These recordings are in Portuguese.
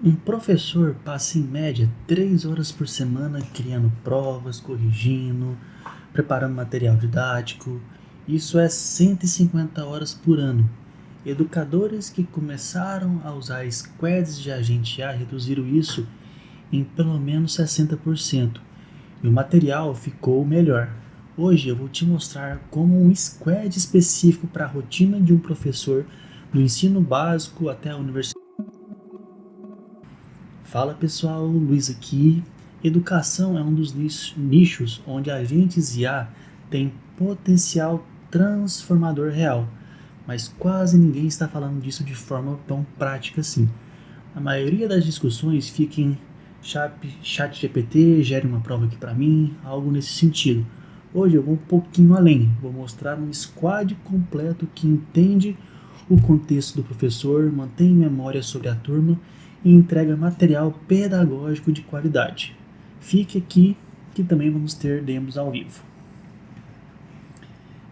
Um professor passa em média 3 horas por semana criando provas, corrigindo, preparando material didático. Isso é 150 horas por ano. Educadores que começaram a usar squads de agente A reduziram isso em pelo menos 60% e o material ficou melhor. Hoje eu vou te mostrar como um squad específico para a rotina de um professor do ensino básico até a universidade. Fala pessoal, Luiz aqui. Educação é um dos nichos onde agentes IA têm potencial transformador real, mas quase ninguém está falando disso de forma tão prática assim. A maioria das discussões fica em chat GPT, gere uma prova aqui para mim, algo nesse sentido. Hoje eu vou um pouquinho além, vou mostrar um squad completo que entende o contexto do professor, mantém memória sobre a turma e entrega material pedagógico de qualidade. Fique aqui que também vamos ter demos ao vivo.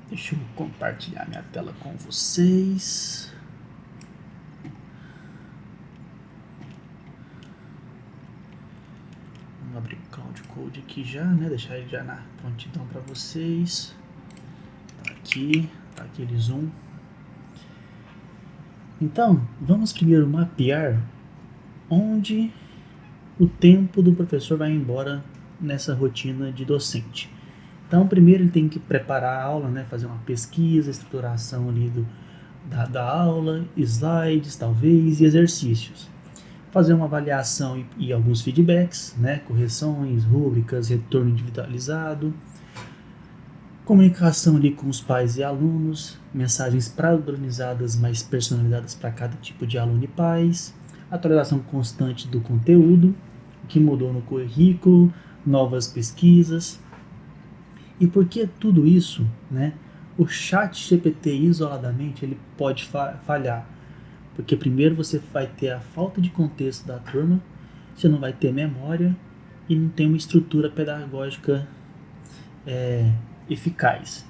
Deixa eu compartilhar minha tela com vocês. Vamos abrir o Cloud Code aqui já, né? Deixar ele já na prontidão para vocês. Tá aqui, tá aquele zoom. Então, vamos primeiro mapear onde o tempo do professor vai embora nessa rotina de docente. Então, primeiro ele tem que preparar a aula, né? Fazer uma pesquisa, estruturação ali da aula, slides talvez e exercícios. Fazer uma avaliação e alguns feedbacks, né? Correções, rúbricas, retorno individualizado, comunicação ali com os pais e alunos, mensagens padronizadas mais personalizadas para cada tipo de aluno e pais, atualização constante do conteúdo, o que mudou no currículo, novas pesquisas. E por que tudo isso, né? O chat GPT isoladamente ele pode falhar, porque primeiro você vai ter a falta de contexto da turma, você não vai ter memória e não tem uma estrutura pedagógica eficaz.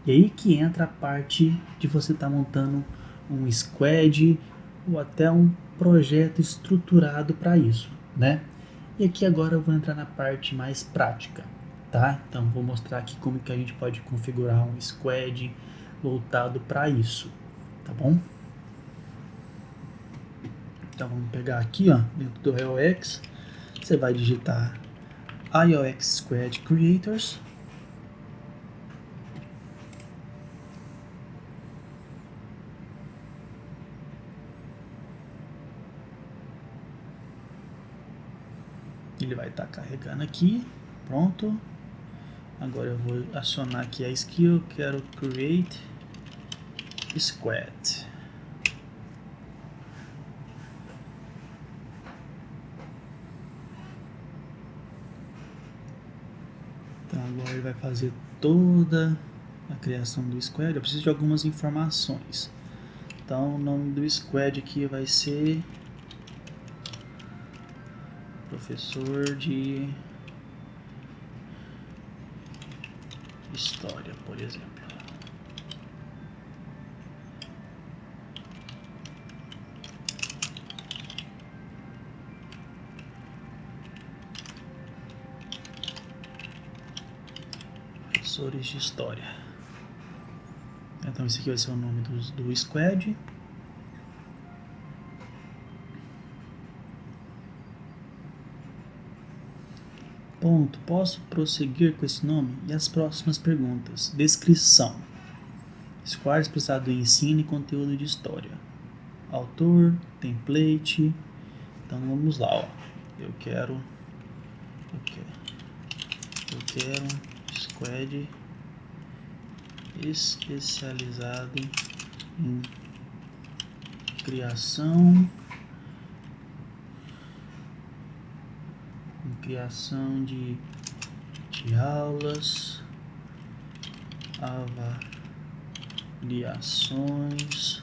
E aí que entra a parte de você estar montando um squad ou até um projeto estruturado para isso, né? E aqui agora eu vou entrar na parte mais prática, tá? Então vou mostrar aqui como que a gente pode configurar um squad voltado para isso, tá bom? Então vamos pegar aqui, ó, dentro do IOX, você vai digitar IOX Squad Creators. Ele vai estar carregando aqui, pronto. Agora eu vou acionar aqui a skill, quero create squad. Então agora ele vai fazer toda a criação do squad. Eu preciso de algumas informações. Então o nome do squad aqui vai ser professor de história, por exemplo. Professores de história. Então esse aqui vai ser o nome do squad. Ponto. Posso prosseguir com esse nome? E as próximas perguntas. Descrição. Squad expressado do ensino e conteúdo de história. Autor, template. Então vamos lá, ó. Eu quero squad especializado em criação de aulas, avaliações,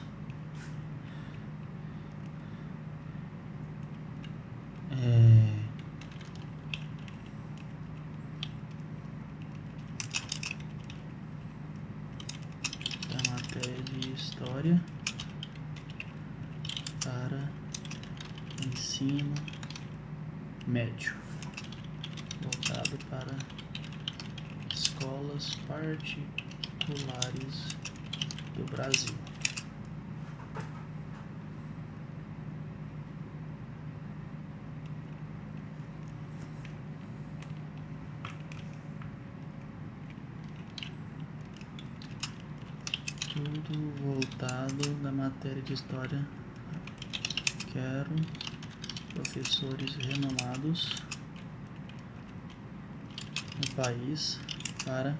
da matéria de história para ensino médio, voltado para escolas particulares do Brasil. Tudo voltado da matéria de história. Quero professores renomados no país para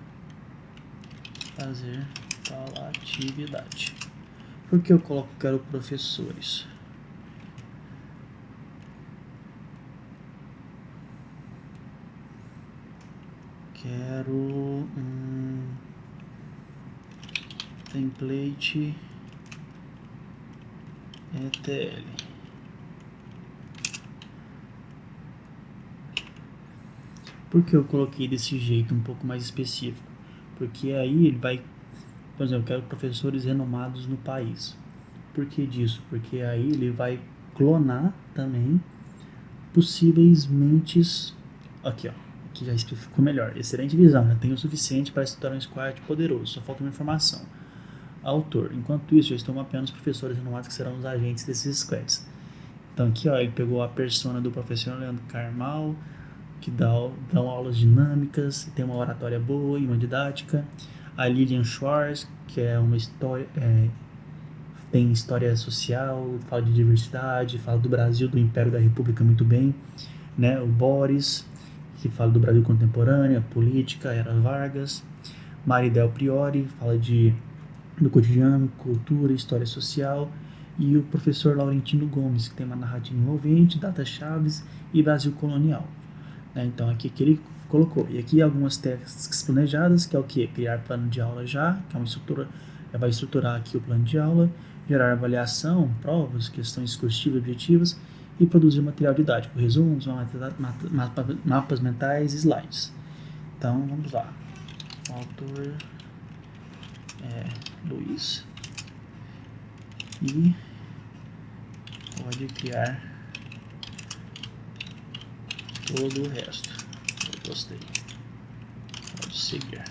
fazer tal atividade. Por que eu coloco quero professores? Quero um template ETL. Por que eu coloquei desse jeito um pouco mais específico? Porque aí ele vai, por exemplo, eu quero professores renomados no país. Por que disso? Porque aí ele vai clonar também possíveis mentes. Aqui, ó. Aqui já ficou melhor. Excelente visão. Já tenho o suficiente para estudar um squad poderoso. Só falta uma informação. Autor. Enquanto isso, eu estou mapeando os professores renomados que serão os agentes desses squads. Então aqui, ó, ele pegou a persona do professor Leandro Carmal, que dão aulas dinâmicas, tem uma oratória boa e uma didática. A Lilian Schwartz, que é uma história, tem história social, fala de diversidade, fala do Brasil, do Império da República muito bem, né? O Boris, que fala do Brasil contemporâneo, política, era Vargas. Maridel Priori, fala do cotidiano, cultura, história social. E o professor Laurentino Gomes, que tem uma narrativa envolvente, datas chaves e Brasil colonial. Então aqui que ele colocou. E aqui algumas técnicas planejadas, que é o que? Criar plano de aula já, que é uma estrutura, já vai estruturar aqui o plano de aula, gerar avaliação, provas, questões discursivas, objetivas e produzir material didático, resumos, mapas mentais e slides. Então vamos lá. O autor é Luiz e pode criar todo o resto. Eu gostei. Pode seguir.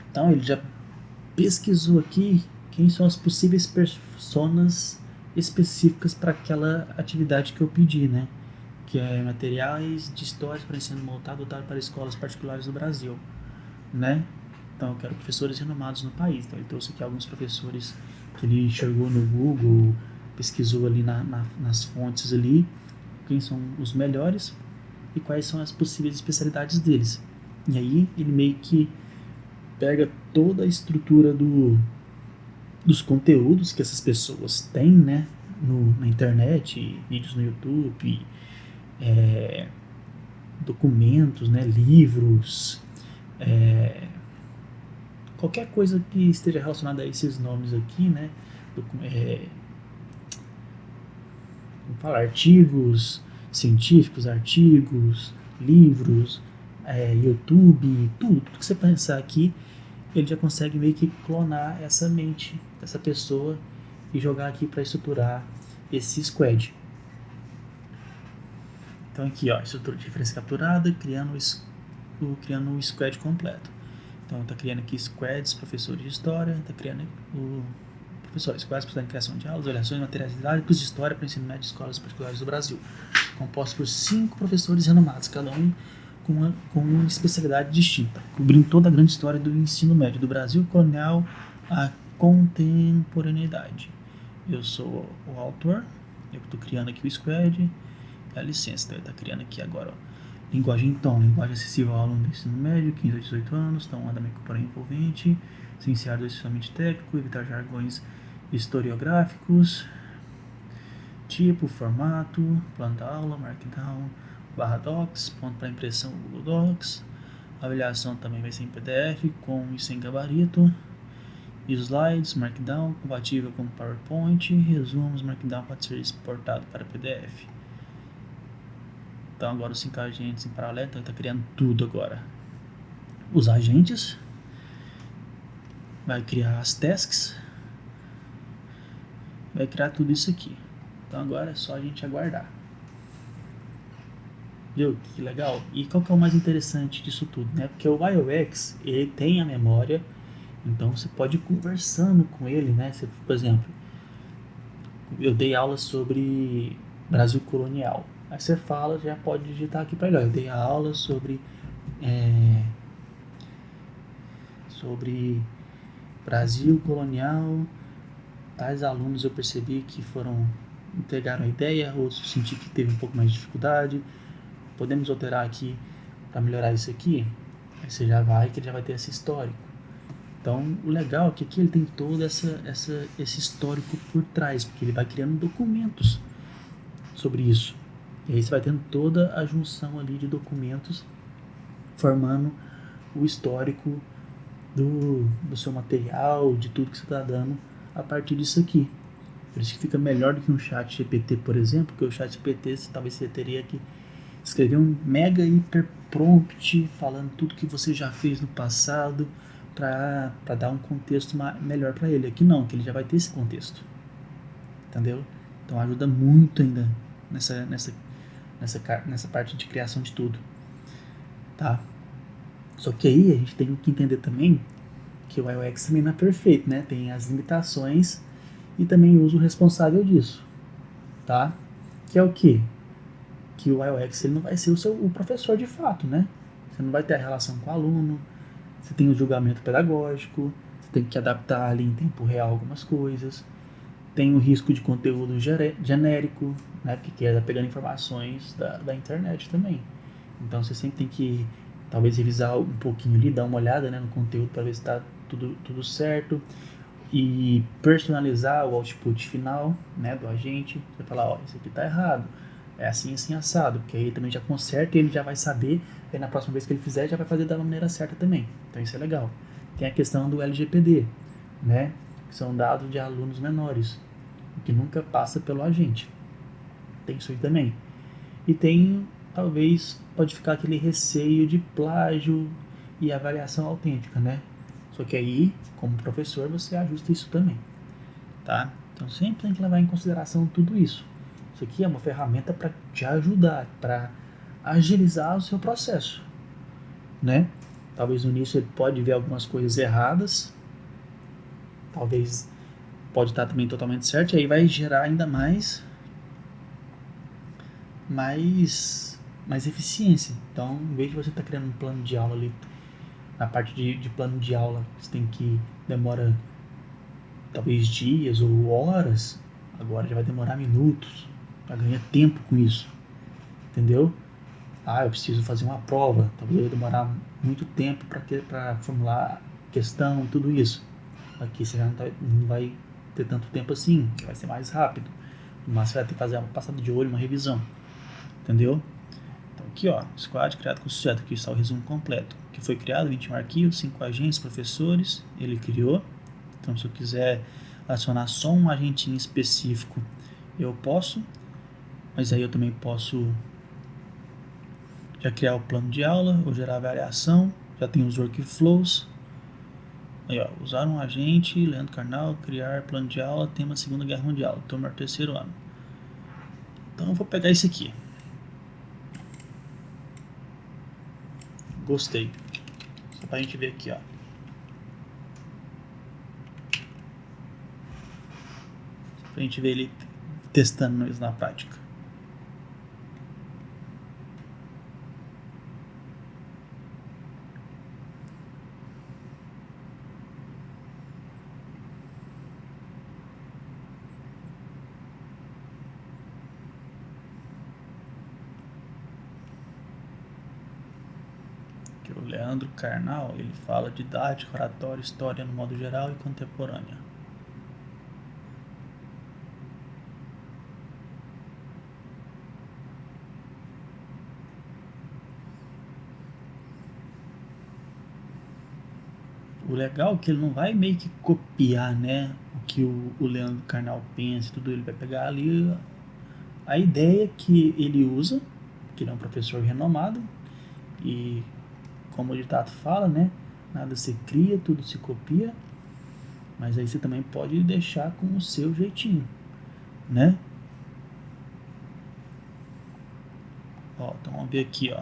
Então ele já pesquisou aqui quem são as possíveis personas específicas para aquela atividade que eu pedi, né? Que é materiais de histórias para ensino voltado para escolas particulares do Brasil, né? Então eu quero professores renomados no país. Então ele trouxe aqui alguns professores que ele enxergou no Google, pesquisou ali nas fontes ali, quem são os melhores e quais são as possíveis especialidades deles. E aí ele meio que pega toda a estrutura dos conteúdos que essas pessoas têm, né, na internet, vídeos no YouTube, documentos, né, livros, qualquer coisa que esteja relacionada a esses nomes aqui, né, vamos falar, artigos científicos, artigos, livros, YouTube, tudo que você pensar aqui, ele já consegue meio que clonar essa mente dessa pessoa e jogar aqui para estruturar esse squad. Então aqui, ó, estrutura de referência capturada, criando o squad completo. Então está criando aqui squads, professores de história, está criando o professor squads para criação de aulas, avaliações, materiais didáticos de história para ensino médio de escolas particulares do Brasil, composto por 5 professores renomados, cada um com uma especialidade distinta, cobrindo toda a grande história do ensino médio do Brasil colonial à contemporaneidade. Eu sou o autor, eu estou criando aqui o squad, a licença, então ele está criando aqui agora, ó. Linguagem então, linguagem acessível ao aluno do ensino médio, 15 a 18 anos, então andamento corporativo envolvente, licenciado extremamente técnico, evitar jargões historiográficos, tipo, formato, plano da aula, markdown, barra docs, ponto para impressão Google Docs, avaliação também vai ser em PDF, com e sem gabarito, slides, markdown, compatível com PowerPoint, resumos, markdown pode ser exportado para PDF. Então agora os 5 agentes em paralelo, então ele está criando tudo agora. Os agentes, vai criar as tasks, vai criar tudo isso aqui. Então agora é só a gente aguardar. Viu? Que legal. E qual que é o mais interessante disso tudo, né? Porque o iOS, ele tem a memória, então você pode ir conversando com ele, né? Você, por exemplo, eu dei aula sobre Brasil colonial. Aí você fala, já pode digitar aqui para ele. Ó, eu dei aula sobre Brasil colonial. Tais alunos eu percebi que pegaram a ideia, outros eu senti que teve um pouco mais de dificuldade. Podemos alterar aqui para melhorar isso aqui? Aí você já vai, que ele já vai ter esse histórico. Então, o legal é que aqui ele tem todo esse histórico por trás, porque ele vai criando documentos sobre isso. E aí você vai tendo toda a junção ali de documentos formando o histórico do seu material, de tudo que você está dando a partir disso aqui. Por isso que fica melhor do que um chat GPT, por exemplo, porque o chat GPT talvez você teria que escrever um mega hiper prompt falando tudo que você já fez no passado para dar um contexto melhor para ele. Aqui não, que ele já vai ter esse contexto. Entendeu? Então ajuda muito ainda nessa parte de criação de tudo. Tá? Só que aí a gente tem que entender também que o iOS também não é perfeito, né? Tem as limitações e também o uso responsável disso. Tá? Que é o quê? Que o iOS ele não vai ser o professor de fato, né? Você não vai ter a relação com o aluno, você tem o julgamento pedagógico, você tem que adaptar ali em tempo real algumas coisas, tem o risco de conteúdo genérico, né? Porque está pegando informações da internet também. Então você sempre tem que talvez revisar um pouquinho ali, dar uma olhada, né, no conteúdo para ver se está tudo certo e personalizar o output final, né, do agente. Você falar, ó, isso aqui está errado, é assim, assim, assado, porque aí também já conserta e ele já vai saber, e na próxima vez que ele fizer já vai fazer da maneira certa também. Então isso é legal. Tem a questão do LGPD, né, que são dados de alunos menores, que nunca passa pelo agente. Tem isso aí também. E tem, talvez, pode ficar aquele receio de plágio e avaliação autêntica, né? Só que aí, como professor, você ajusta isso também, tá? Então sempre tem que levar em consideração tudo isso. Isso aqui é uma ferramenta para te ajudar, para agilizar o seu processo, né? Talvez no início ele pode ver algumas coisas erradas, talvez pode estar também totalmente certo, e aí vai gerar ainda mais eficiência. Então, em vez de você estar criando um plano de aula ali, na parte de plano de aula, você tem que demora talvez dias ou horas, agora já vai demorar minutos, para ganhar tempo com isso, entendeu? Ah, eu preciso fazer uma prova, talvez vai demorar muito tempo para formular questão, tudo isso. Aqui você já não vai ter tanto tempo assim, vai ser mais rápido, mas você vai ter que fazer uma passada de olho, uma revisão, entendeu? Então aqui, ó, squad criado com sucesso, aqui está o resumo completo, que foi criado 21 arquivos, 5 agentes, professores, ele criou. Então se eu quiser adicionar só um agente em específico, eu posso, mas aí eu também posso já criar o plano de aula, ou gerar variação, já tem os workflows. Aí, ó, usar um agente, Leandro Carnal, criar plano de aula, tema Segunda Guerra Mundial, turma terceiro ano. Então eu vou pegar esse aqui. Gostei. Só pra gente ver aqui, ó. Só pra gente ver ele testando isso na prática. Que o Leandro Carnal, ele fala didática, oratória, história no modo geral e contemporânea. O legal é que ele não vai meio que copiar, né, o que o Leandro Carnal pensa, tudo. Ele vai pegar ali a ideia que ele usa, que ele é um professor renomado, e como o ditado fala, né, nada se cria, tudo se copia, mas aí você também pode deixar com o seu jeitinho, né? Ó, então vamos ver aqui, ó.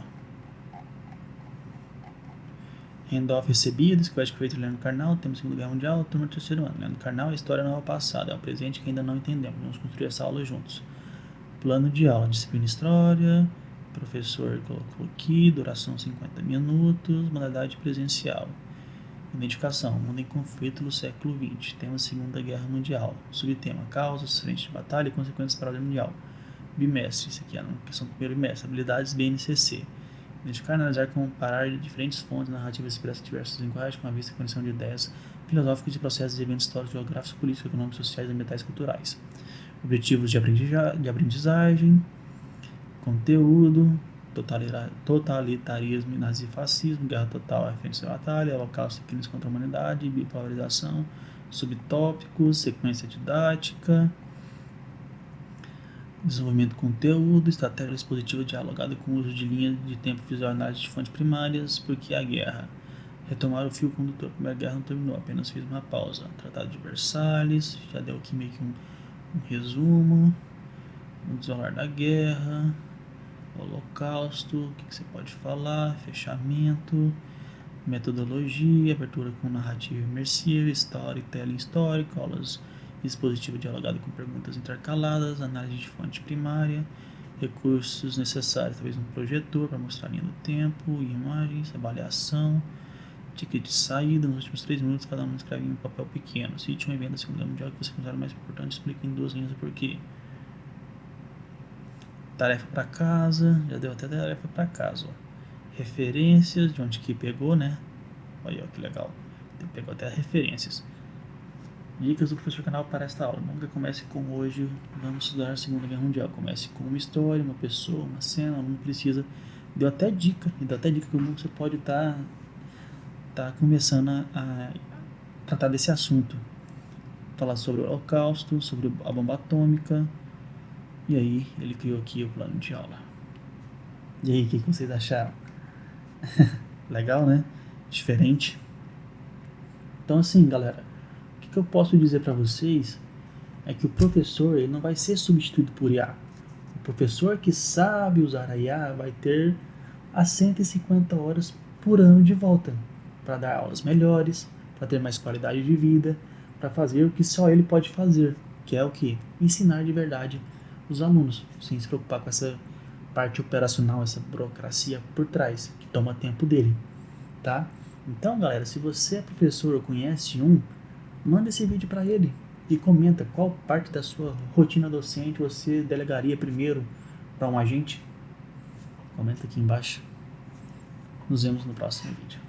Handoff recebido, Squad Creator Leandro Carnal, temos Segunda Guerra Mundial, turma do terceiro ano. Leandro Carnal, a história não é o passado, é o presente que ainda não entendemos. Vamos construir essa aula juntos. Plano de aula, disciplina História, professor colocou aqui, duração 50 minutos, modalidade presencial. Identificação, mundo em conflito no século XX, tema Segunda Guerra Mundial. Subtema, causas, frente de batalha e consequências para a Guerra Mundial. Bimestre, isso aqui é a questão do primeiro bimestre, habilidades BNCC. Identificar, analisar e comparar diferentes fontes narrativas expressas em diversas linguagens com a vista e conexão de ideias filosóficas de processos e eventos históricos, geográficos, políticos, econômicos, sociais, ambientais e culturais. Objetivos de aprendizagem, conteúdo, totalitarismo e nazifascismo, guerra total, referência à batalha, holocausto e crimes contra a humanidade, bipolarização, subtópicos, sequência didática, desenvolvimento de conteúdo, estratégia expositiva dialogada com o uso de linhas de tempo visual, análise de fontes primárias, porque a guerra. Retomar o fio condutor, a Primeira Guerra não terminou, apenas fiz uma pausa. Tratado de Versalhes, já deu aqui meio que um resumo. O desenrolar da guerra, holocausto, o que você pode falar, fechamento, metodologia, abertura com narrativa imersiva, storytelling histórico, aulas expositiva dialogada com perguntas intercaladas, análise de fonte primária, recursos necessários, talvez um projetor para mostrar a linha do tempo, imagens, avaliação, ticket de saída, nos últimos 3 minutos cada um escreve em um papel pequeno. Cite um evento da Segunda Guerra Mundial que você considera mais importante, explique em 2 linhas o porquê. Tarefa para casa, já deu até tarefa para casa, ó. Referências, de onde que pegou, né? Olha, ó, que legal. Pegou até referências. Dicas do professor Canal para esta aula. Nunca comece com hoje, vamos estudar a Segunda Guerra Mundial. Comece com uma história, uma pessoa, uma cena, não precisa. Deu até dica, como você pode estar começando a tratar desse assunto. Falar sobre o Holocausto, sobre a bomba atômica. E aí ele criou aqui o plano de aula. E aí, o que vocês acharam? Legal, né? Diferente. Então assim, galera, o que eu posso dizer para vocês é que o professor ele não vai ser substituído por IA. O professor que sabe usar a IA vai ter as 150 horas por ano de volta para dar aulas melhores, para ter mais qualidade de vida, para fazer o que só ele pode fazer, que é o que? Ensinar de verdade os alunos, sem se preocupar com essa parte operacional, essa burocracia por trás, que toma tempo dele, tá? Então, galera, se você é professor ou conhece manda esse vídeo para ele e comenta qual parte da sua rotina docente você delegaria primeiro para um agente. Comenta aqui embaixo. Nos vemos no próximo vídeo.